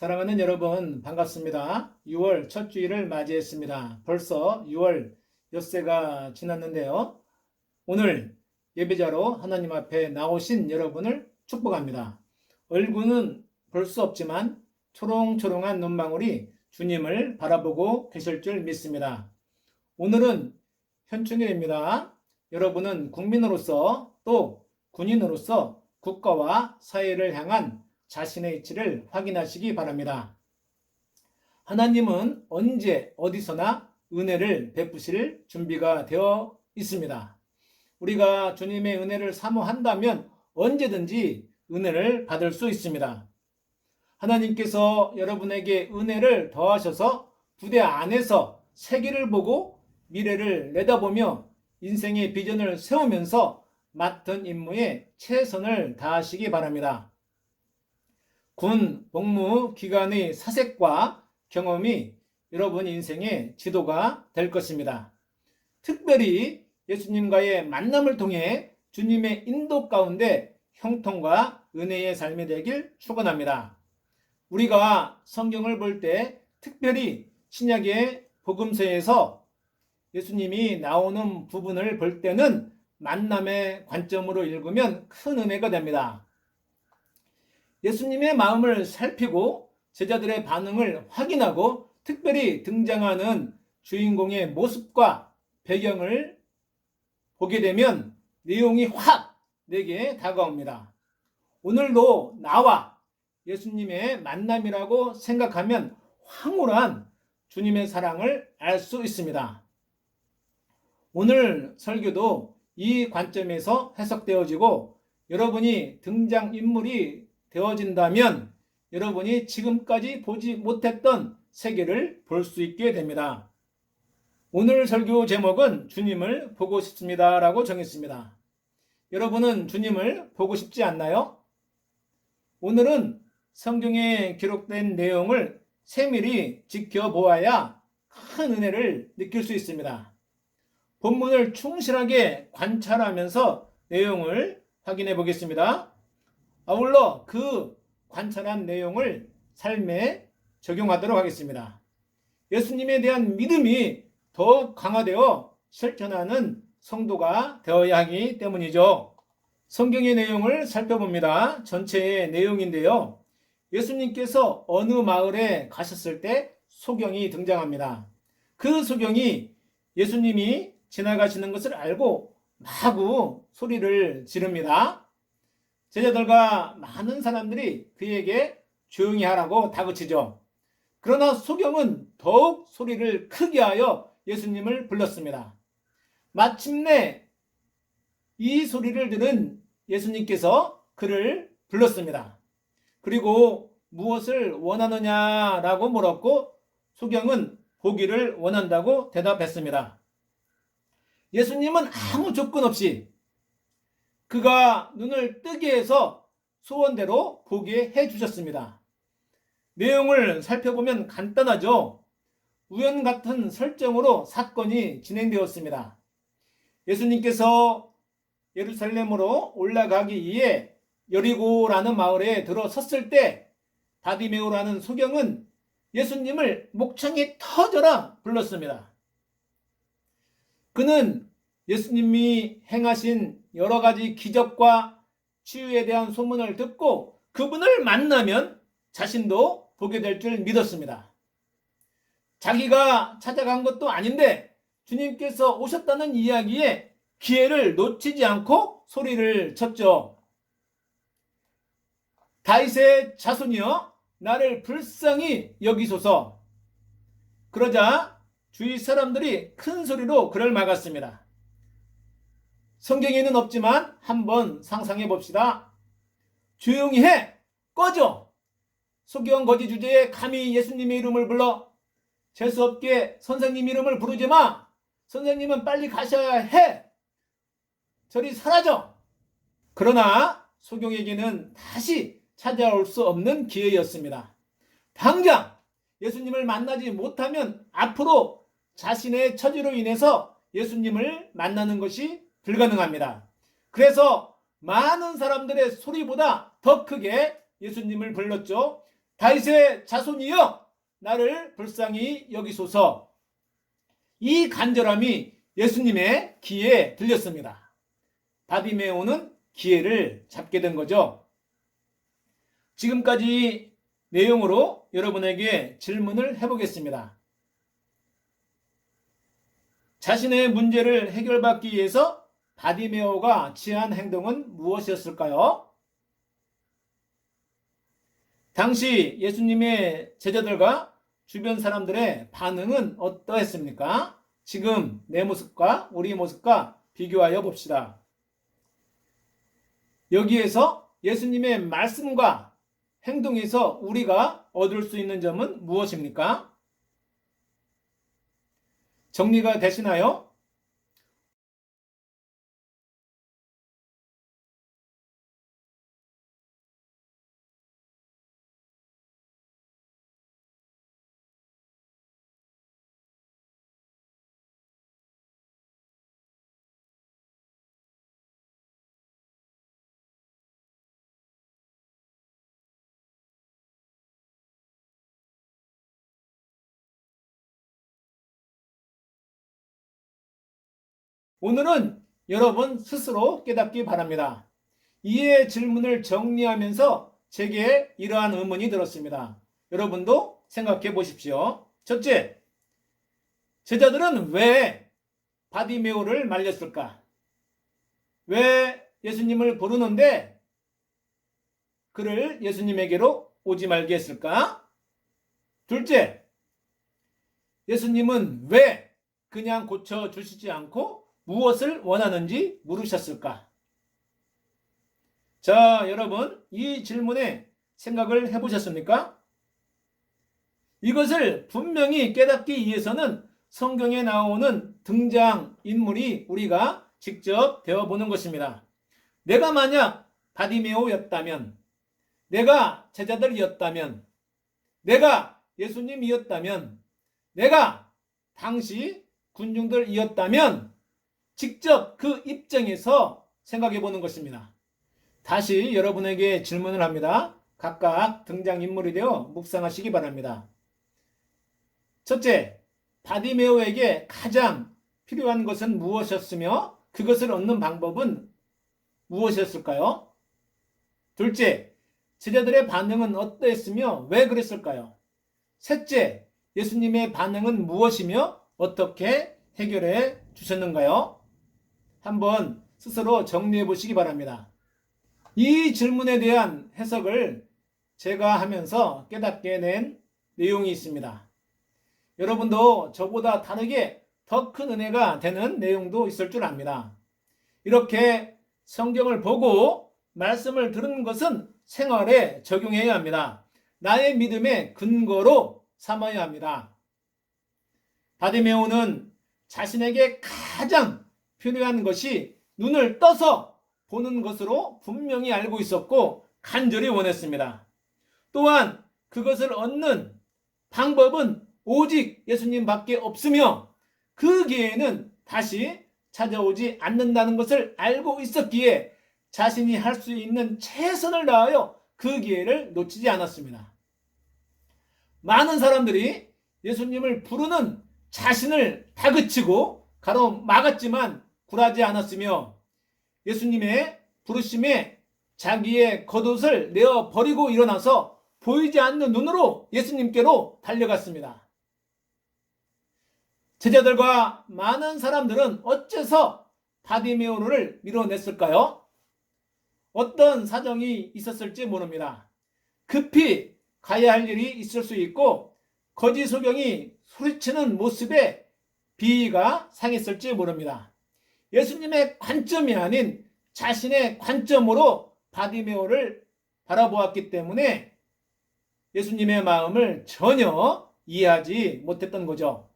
사랑하는 여러분 반갑습니다. 6월 첫 주일을 맞이했습니다. 벌써 6월 엿새가 지났는데요. 오늘 예배자로 하나님 앞에 나오신 여러분을 축복합니다. 얼굴은 볼 수 없지만 초롱초롱한 눈망울이 주님을 바라보고 계실 줄 믿습니다. 오늘은 현충일입니다. 여러분은 국민으로서 또 군인으로서 국가와 사회를 향한 자신의 이치를 확인하시기 바랍니다. 하나님은 언제 어디서나 은혜를 베푸실 준비가 되어 있습니다. 우리가 주님의 은혜를 사모한다면 언제든지 은혜를 받을 수 있습니다. 하나님께서 여러분에게 은혜를 더하셔서 부대 안에서 세계를 보고 미래를 내다보며 인생의 비전을 세우면서 맡은 임무에 최선을 다하시기 바랍니다. 군 복무 기간의 사색과 경험이 여러분 인생의 지도가 될 것입니다. 특별히 예수님과의 만남을 통해 주님의 인도 가운데 형통과 은혜의 삶이 되길 축원합니다. 우리가 성경을 볼 때 특별히 신약의 복음서에서 예수님이 나오는 부분을 볼 때는 만남의 관점으로 읽으면 큰 은혜가 됩니다. 예수님의 마음을 살피고 제자들의 반응을 확인하고 특별히 등장하는 주인공의 모습과 배경을 보게 되면 내용이 확 내게 다가옵니다. 오늘도 나와 예수님의 만남이라고 생각하면 황홀한 주님의 사랑을 알 수 있습니다. 오늘 설교도 이 관점에서 해석되어지고 여러분이 등장인물이 되어진다면 여러분이 지금까지 보지 못했던 세계를 볼 수 있게 됩니다. 오늘 설교 제목은 주님을 보고 싶습니다 라고 정했습니다. 여러분은 주님을 보고 싶지 않나요? 오늘은 성경에 기록된 내용을 세밀히 지켜보아야 큰 은혜를 느낄 수 있습니다. 본문을 충실하게 관찰하면서 내용을 확인해 보겠습니다. 아울러 그 관찰한 내용을 삶에 적용하도록 하겠습니다. 예수님에 대한 믿음이 더욱 강화되어 실천하는 성도가 되어야 하기 때문이죠. 성경의 내용을 살펴봅니다. 전체의 내용인데요. 예수님께서 어느 마을에 가셨을 때 소경이 등장합니다. 그 소경이 예수님이 지나가시는 것을 알고 마구 소리를 지릅니다. 제자들과 많은 사람들이 그에게 조용히 하라고 다그치죠. 그러나 소경은 더욱 소리를 크게 하여 예수님을 불렀습니다. 마침내 이 소리를 들은 예수님께서 그를 불렀습니다. 그리고 무엇을 원하느냐라고 물었고 소경은 보기를 원한다고 대답했습니다. 예수님은 아무 조건 없이 그가 눈을 뜨게 해서 소원대로 보게 해주셨습니다. 내용을 살펴보면 간단하죠. 우연 같은 설정으로 사건이 진행되었습니다. 예수님께서 예루살렘으로 올라가기 위해 여리고라는 마을에 들어섰을 때 바디메오라는 소경은 예수님을 목청이 터져라 불렀습니다. 그는 예수님이 행하신 여러 가지 기적과 치유에 대한 소문을 듣고 그분을 만나면 자신도 보게 될 줄 믿었습니다. 자기가 찾아간 것도 아닌데 주님께서 오셨다는 이야기에 기회를 놓치지 않고 소리를 쳤죠. 다윗의 자손이여 나를 불쌍히 여기소서. 그러자 주위 사람들이 큰 소리로 그를 막았습니다. 성경에는 없지만 한번 상상해 봅시다. 조용히 해! 꺼져! 소경 거지 주제에 감히 예수님의 이름을 불러? 재수없게 선생님 이름을 부르지 마! 선생님은 빨리 가셔야 해! 저리 사라져! 그러나 소경에게는 다시 찾아올 수 없는 기회였습니다. 당장 예수님을 만나지 못하면 앞으로 자신의 처지로 인해서 예수님을 만나는 것이 불가능합니다. 그래서 많은 사람들의 소리보다 더 크게 예수님을 불렀죠. 다윗의 자손이여 나를 불쌍히 여기소서. 이 간절함이 예수님의 귀에 들렸습니다. 바디메오는 기회를 잡게 된 거죠. 지금까지 내용으로 여러분에게 질문을 해보겠습니다. 자신의 문제를 해결받기 위해서 바디메오가 취한 행동은 무엇이었을까요? 당시 예수님의 제자들과 주변 사람들의 반응은 어떠했습니까? 지금 내 모습과 우리 모습과 비교하여 봅시다. 여기에서 예수님의 말씀과 행동에서 우리가 얻을 수 있는 점은 무엇입니까? 정리가 되시나요? 오늘은 여러분 스스로 깨닫기 바랍니다. 이해의 질문을 정리하면서 제게 이러한 의문이 들었습니다. 여러분도 생각해 보십시오. 첫째, 제자들은 왜 바디메오를 말렸을까? 왜 예수님을 부르는데 그를 예수님에게로 오지 말게 했을까? 둘째, 예수님은 왜 그냥 고쳐주시지 않고 무엇을 원하는지 물으셨을까? 자, 여러분, 이 질문에 생각을 해보셨습니까? 이것을 분명히 깨닫기 위해서는 성경에 나오는 등장인물이 우리가 직접 배워보는 것입니다. 내가 만약 바디메오였다면, 내가 제자들이었다면, 내가 예수님이었다면, 내가 당시 군중들이었다면 직접 그 입장에서 생각해 보는 것입니다. 다시 여러분에게 질문을 합니다. 각각 등장인물이 되어 묵상하시기 바랍니다. 첫째, 바디메오에게 가장 필요한 것은 무엇이었으며 그것을 얻는 방법은 무엇이었을까요? 둘째, 제자들의 반응은 어떠했으며 왜 그랬을까요? 셋째, 예수님의 반응은 무엇이며 어떻게 해결해 주셨는가요? 한번 스스로 정리해 보시기 바랍니다. 이 질문에 대한 해석을 제가 하면서 깨닫게 된 내용이 있습니다. 여러분도 저보다 다르게 더 큰 은혜가 되는 내용도 있을 줄 압니다. 이렇게 성경을 보고 말씀을 들은 것은 생활에 적용해야 합니다. 나의 믿음의 근거로 삼아야 합니다. 바디메오는 자신에게 가장 필요한 것이 눈을 떠서 보는 것으로 분명히 알고 있었고 간절히 원했습니다. 또한 그것을 얻는 방법은 오직 예수님밖에 없으며 그 기회는 다시 찾아오지 않는다는 것을 알고 있었기에 자신이 할 수 있는 최선을 다하여 그 기회를 놓치지 않았습니다. 많은 사람들이 예수님을 부르는 자신을 다그치고 가로막았지만 굴하지 않았으며 예수님의 부르심에 자기의 겉옷을 내어 버리고 일어나서 보이지 않는 눈으로 예수님께로 달려갔습니다. 제자들과 많은 사람들은 어째서 바디메오를 밀어냈을까요? 어떤 사정이 있었을지 모릅니다. 급히 가야 할 일이 있을 수 있고 거짓 소경이 소리치는 모습에 비위가 상했을지 모릅니다. 예수님의 관점이 아닌 자신의 관점으로 바디메오를 바라보았기 때문에 예수님의 마음을 전혀 이해하지 못했던 거죠.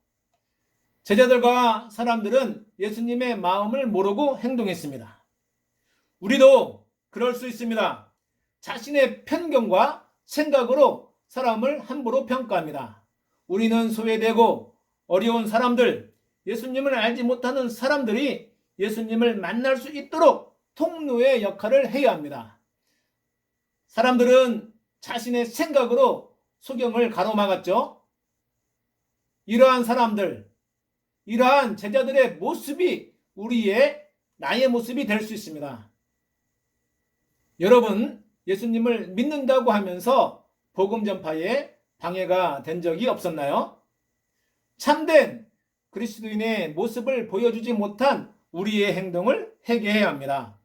제자들과 사람들은 예수님의 마음을 모르고 행동했습니다. 우리도 그럴 수 있습니다. 자신의 편견과 생각으로 사람을 함부로 평가합니다. 우리는 소외되고 어려운 사람들, 예수님을 알지 못하는 사람들이 예수님을 만날 수 있도록 통로의 역할을 해야 합니다. 사람들은 자신의 생각으로 소경을 가로막았죠. 이러한 사람들, 이러한 제자들의 모습이 나의 모습이 될 수 있습니다. 여러분, 예수님을 믿는다고 하면서 복음 전파에 방해가 된 적이 없었나요? 참된 그리스도인의 모습을 보여주지 못한 우리의 행동을 회개해야 합니다.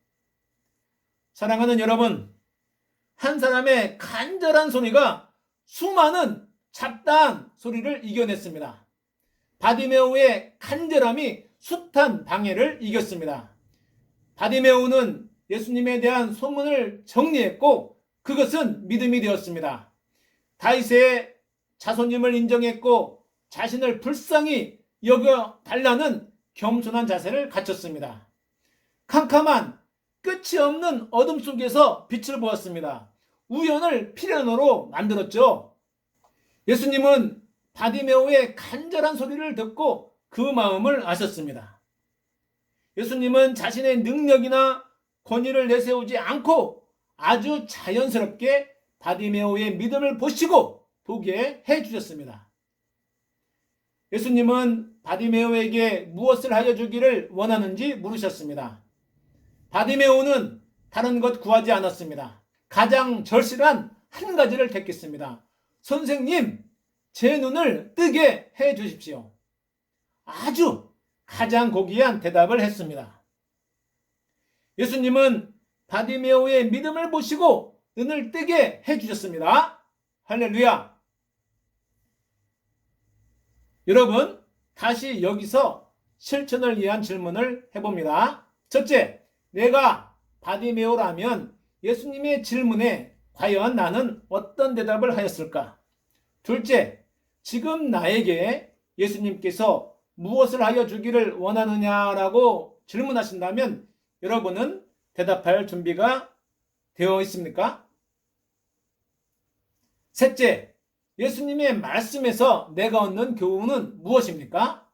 사랑하는 여러분, 한 사람의 간절한 소리가 수많은 잡다한 소리를 이겨냈습니다. 바디메오의 간절함이 숱한 방해를 이겼습니다. 바디메오는 예수님에 대한 소문을 정리했고 그것은 믿음이 되었습니다. 다윗의 자손임을 인정했고 자신을 불쌍히 여겨달라는 겸손한 자세를 갖췄습니다. 캄캄한 끝이 없는 어둠 속에서 빛을 보았습니다. 우연을 필연으로 만들었죠. 예수님은 바디메오의 간절한 소리를 듣고 그 마음을 아셨습니다. 예수님은 자신의 능력이나 권위를 내세우지 않고 아주 자연스럽게 바디메오의 믿음을 보시고 보게 해주셨습니다. 예수님은 바디메오에게 무엇을 하여 주기를 원하는지 물으셨습니다. 바디메오는 다른 것 구하지 않았습니다. 가장 절실한 한 가지를 택했습니다. 선생님, 제 눈을 뜨게 해 주십시오. 아주 가장 고귀한 대답을 했습니다. 예수님은 바디메오의 믿음을 보시고 눈을 뜨게 해 주셨습니다. 할렐루야. 여러분, 다시 여기서 실천을 위한 질문을 해봅니다. 첫째, 내가 바디메오라면 예수님의 질문에 과연 나는 어떤 대답을 하였을까? 둘째, 지금 나에게 예수님께서 무엇을 하여 주기를 원하느냐라고 질문하신다면 여러분은 대답할 준비가 되어 있습니까? 셋째, 예수님의 말씀에서 내가 얻는 교훈은 무엇입니까?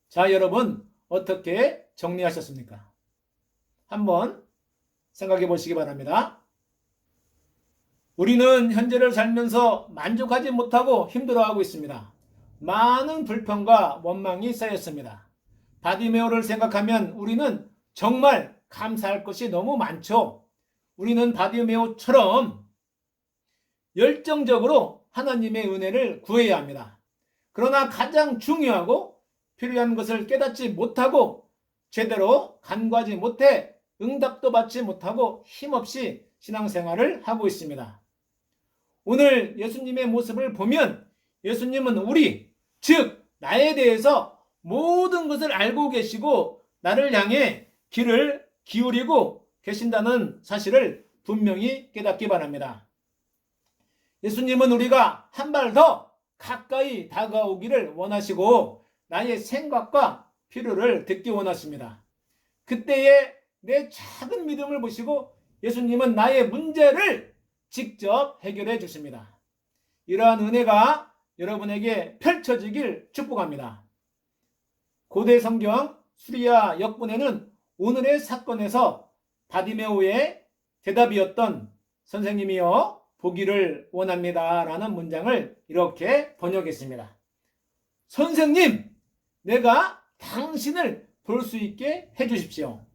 자, 여러분 어떻게 정리하셨습니까? 한번 생각해 보시기 바랍니다. 우리는 현재를 살면서 만족하지 못하고 힘들어하고 있습니다. 많은 불평과 원망이 쌓였습니다. 바디메오를 생각하면 우리는 정말 감사할 것이 너무 많죠. 우리는 바디메오처럼 열정적으로 하나님의 은혜를 구해야 합니다. 그러나 가장 중요하고 필요한 것을 깨닫지 못하고 제대로 간구하지 못해 응답도 받지 못하고 힘없이 신앙생활을 하고 있습니다. 오늘 예수님의 모습을 보면 예수님은 즉 나에 대해서 모든 것을 알고 계시고 나를 향해 귀를 기울이고 계신다는 사실을 분명히 깨닫기 바랍니다. 예수님은 우리가 한 발 더 가까이 다가오기를 원하시고 나의 생각과 필요를 듣기 원하십니다. 그때에 내 작은 믿음을 보시고 예수님은 나의 문제를 직접 해결해 주십니다. 이러한 은혜가 여러분에게 펼쳐지길 축복합니다. 고대 성경 수리아 역본에는 오늘의 사건에서 바디메오의 대답이었던 선생님이여 보기를 원합니다 라는 문장을 이렇게 번역했습니다. 선생님, 내가 당신을 볼 수 있게 해주십시오.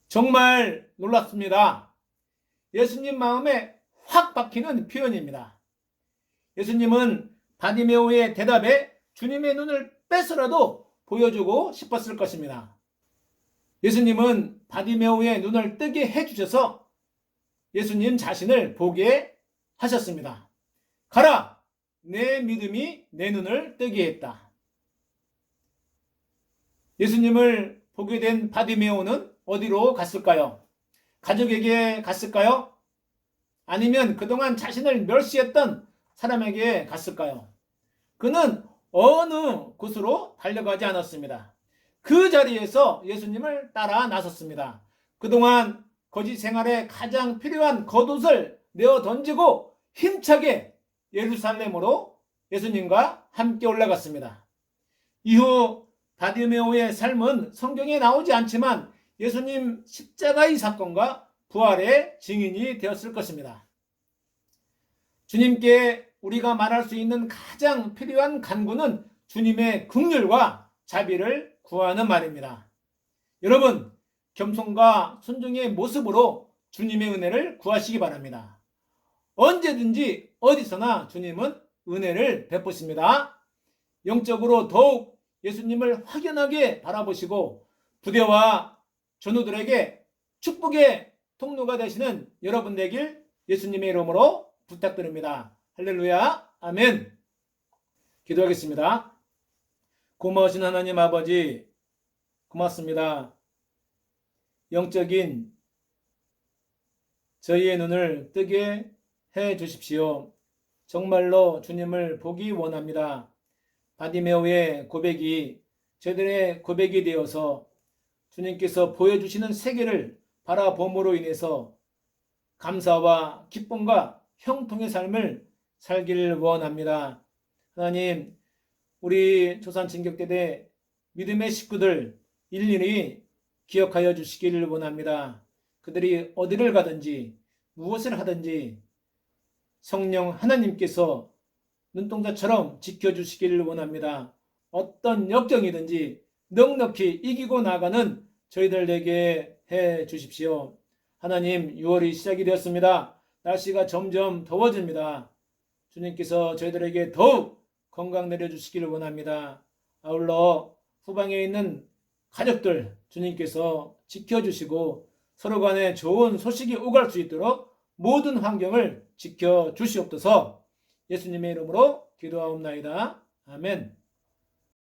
정말 놀랍습니다. 예수님 마음에 확 박히는 표현입니다. 예수님은 바디메오의 대답에 주님의 눈을 빼서라도 보여주고 싶었을 것입니다. 예수님은 바디메오의 눈을 뜨게 해주셔서 예수님 자신을 보게 하셨습니다. 가라! 내 믿음이 내 눈을 뜨게 했다. 예수님을 보게 된 바디메오는 어디로 갔을까요? 가족에게 갔을까요? 아니면 그동안 자신을 멸시했던 사람에게 갔을까요? 그는 어느 곳으로 달려가지 않았습니다. 그 자리에서 예수님을 따라 나섰습니다. 그동안 거짓 생활에 가장 필요한 겉옷을 내어 던지고 힘차게 예루살렘으로 예수님과 함께 올라갔습니다. 이후 바디메오의 삶은 성경에 나오지 않지만 예수님 십자가의 사건과 부활의 증인이 되었을 것입니다. 주님께 우리가 말할 수 있는 가장 필요한 간구는 주님의 긍휼과 자비를 구하는 말입니다. 여러분, 겸손과 순종의 모습으로 주님의 은혜를 구하시기 바랍니다. 언제든지 어디서나 주님은 은혜를 베푸십니다. 영적으로 더욱 예수님을 확연하게 바라보시고 부대와 전우들에게 축복의 통로가 되시는 여러분 되길 예수님의 이름으로 부탁드립니다. 할렐루야, 아멘. 기도하겠습니다. 고마우신 하나님 아버지, 고맙습니다. 영적인 저희의 눈을 뜨게 해 주십시오. 정말로 주님을 보기 원합니다. 바디메오의 고백이 저희들의 고백이 되어서 주님께서 보여주시는 세계를 바라봄으로 인해서 감사와 기쁨과 형통의 삶을 살기를 원합니다. 하나님, 우리 조산진격대대 믿음의 식구들 일일이 기억하여 주시기를 원합니다. 그들이 어디를 가든지 무엇을 하든지 성령 하나님께서 눈동자처럼 지켜주시기를 원합니다. 어떤 역경이든지 넉넉히 이기고 나가는 저희들 되게 해 주십시오. 하나님, 6월이 시작이 되었습니다. 날씨가 점점 더워집니다. 주님께서 저희들에게 더욱 건강 내려주시기를 원합니다. 아울러 후방에 있는 가족들 주님께서 지켜주시고 서로 간에 좋은 소식이 오갈 수 있도록 모든 환경을 지켜주시옵소서. 예수님의 이름으로 기도하옵나이다. 아멘.